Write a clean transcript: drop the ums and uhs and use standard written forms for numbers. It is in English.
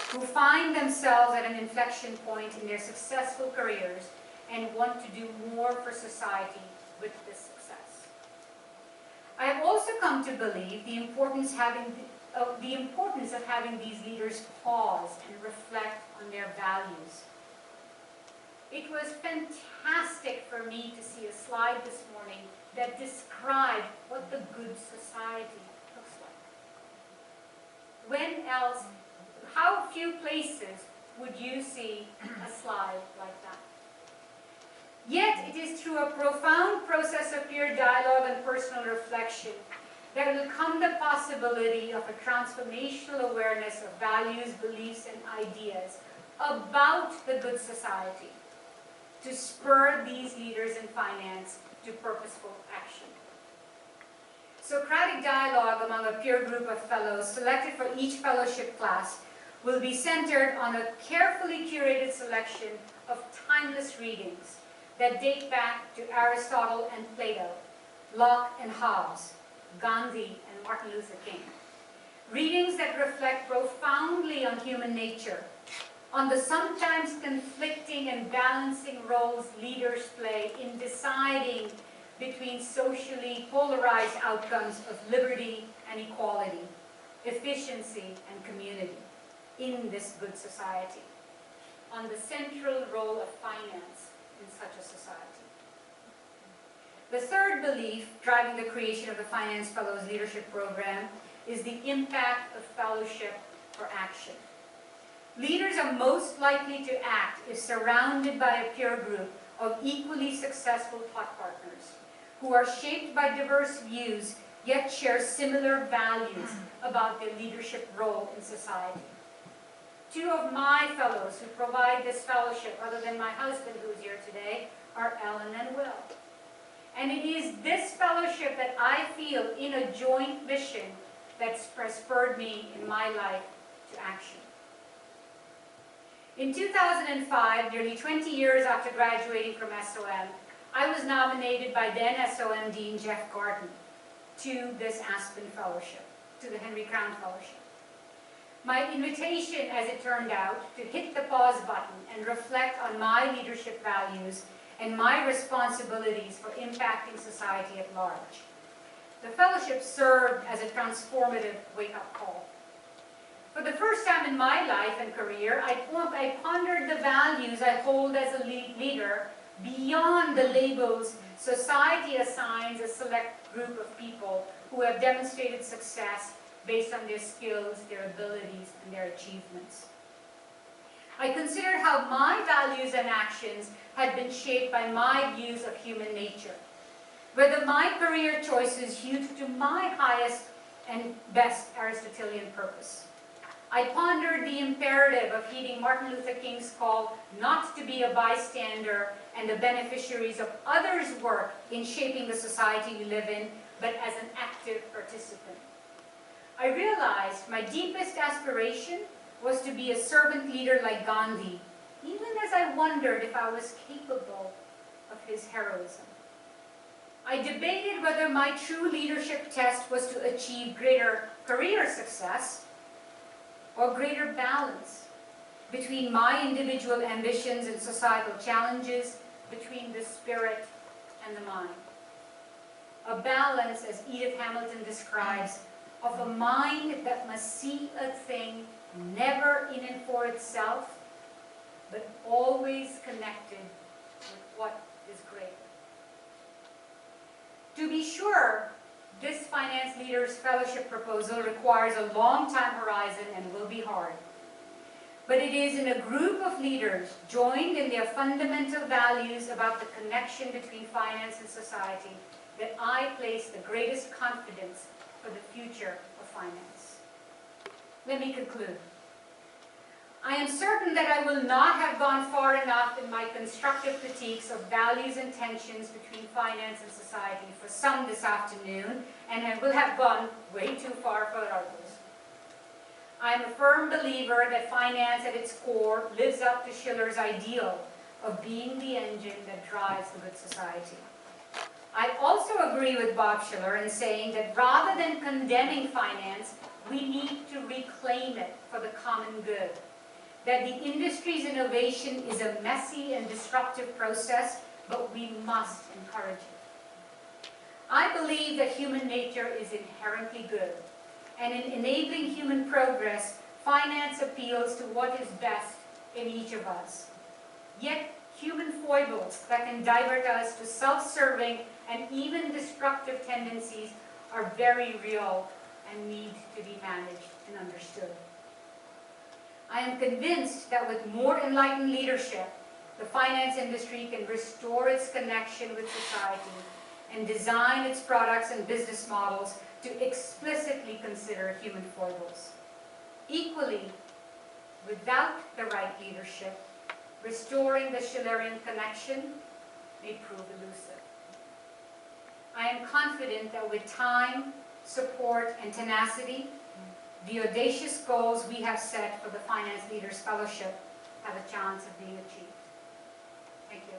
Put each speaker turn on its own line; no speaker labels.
who find themselves at an inflection point in their successful careers and want to do more for society with this success. I have also come to believe the importance of having these leaders pause and reflect on their values. It was fantastic for me to see a slide this morning that described what the good society looks like. When else, how few places would you see a slide like that? Yet it is through a profound process of peer dialogue and personal reflection that will come the possibility of a transformational awareness of values, beliefs, and ideas about the good society to spur these leaders in finance to purposeful action. Socratic dialogue among a peer group of fellows selected for each fellowship class will be centered on a carefully curated selection of timeless readings that date back to Aristotle and Plato, Locke and Hobbes, Gandhi and Martin Luther King. Readings that reflect profoundly on human nature, on the sometimes conflicting and balancing roles leaders play in deciding between socially polarized outcomes of liberty and equality, efficiency and community in this good society, on the central role of finance in such a society. The third belief driving the creation of the Finance Fellows Leadership Program is the impact of fellowship for action. Leaders are most likely to act if surrounded by a peer group of equally successful thought partners who are shaped by diverse views yet share similar values about their leadership role in society. Two of my fellows who provide this fellowship, other than my husband who is here today, are Ellen and Will. And it is this fellowship that I feel in a joint mission that spurred me in my life to action. In 2005, nearly 20 years after graduating from SOM, I was nominated by then SOM Dean Jeff Garten to this Aspen Fellowship, to the Henry Crown Fellowship. My invitation, as it turned out, to hit the pause button and reflect on my leadership values and my responsibilities for impacting society at large. The fellowship served as a transformative wake-up call. For the first time in my life and career, I pondered the values I hold as a leader beyond the labels society assigns a select group of people who have demonstrated success based on their skills, their abilities, and their achievements. I considered how my values and actions had been shaped by my views of human nature, whether my career choices hewed to my highest and best Aristotelian purpose. I pondered the imperative of heeding Martin Luther King's call not to be a bystander and the beneficiaries of others' work in shaping the society we live in, but as an active participant. I realized my deepest aspiration was to be a servant leader like Gandhi, even as I wondered if I was capable of his heroism. I debated whether my true leadership test was to achieve greater career success or greater balance between my individual ambitions and societal challenges, between the spirit and the mind. A balance, as Edith Hamilton describes, of a mind that must see a thing never in and for itself, but always connected with what is greater. To be sure, this Finance Leaders Fellowship proposal requires a long time horizon and will be hard. But it is in a group of leaders joined in their fundamental values about the connection between finance and society that I place the greatest confidence for the future of finance. Let me conclude. I am certain that I will not have gone far enough in my constructive critiques of values and tensions between finance and society for some this afternoon, and I will have gone way too far for others. I am a firm believer that finance at its core lives up to Schiller's ideal of being the engine that drives the good society. I also agree with Bob Schiller in saying that rather than condemning finance, we need to reclaim it for the common good, that the industry's innovation is a messy and disruptive process, but we must encourage it. I believe that human nature is inherently good, and in enabling human progress, finance appeals to what is best in each of us. Yet, human foibles that can divert us to self-serving and even destructive tendencies are very real and need to be managed and understood. I am convinced that with more enlightened leadership, the finance industry can restore its connection with society and design its products and business models to explicitly consider human foibles. Equally, without the right leadership, restoring the Schillerian connection may prove elusive. I am confident that with time, support, and tenacity, the audacious goals we have set for the Finance Leaders Fellowship have a chance of being achieved. Thank you.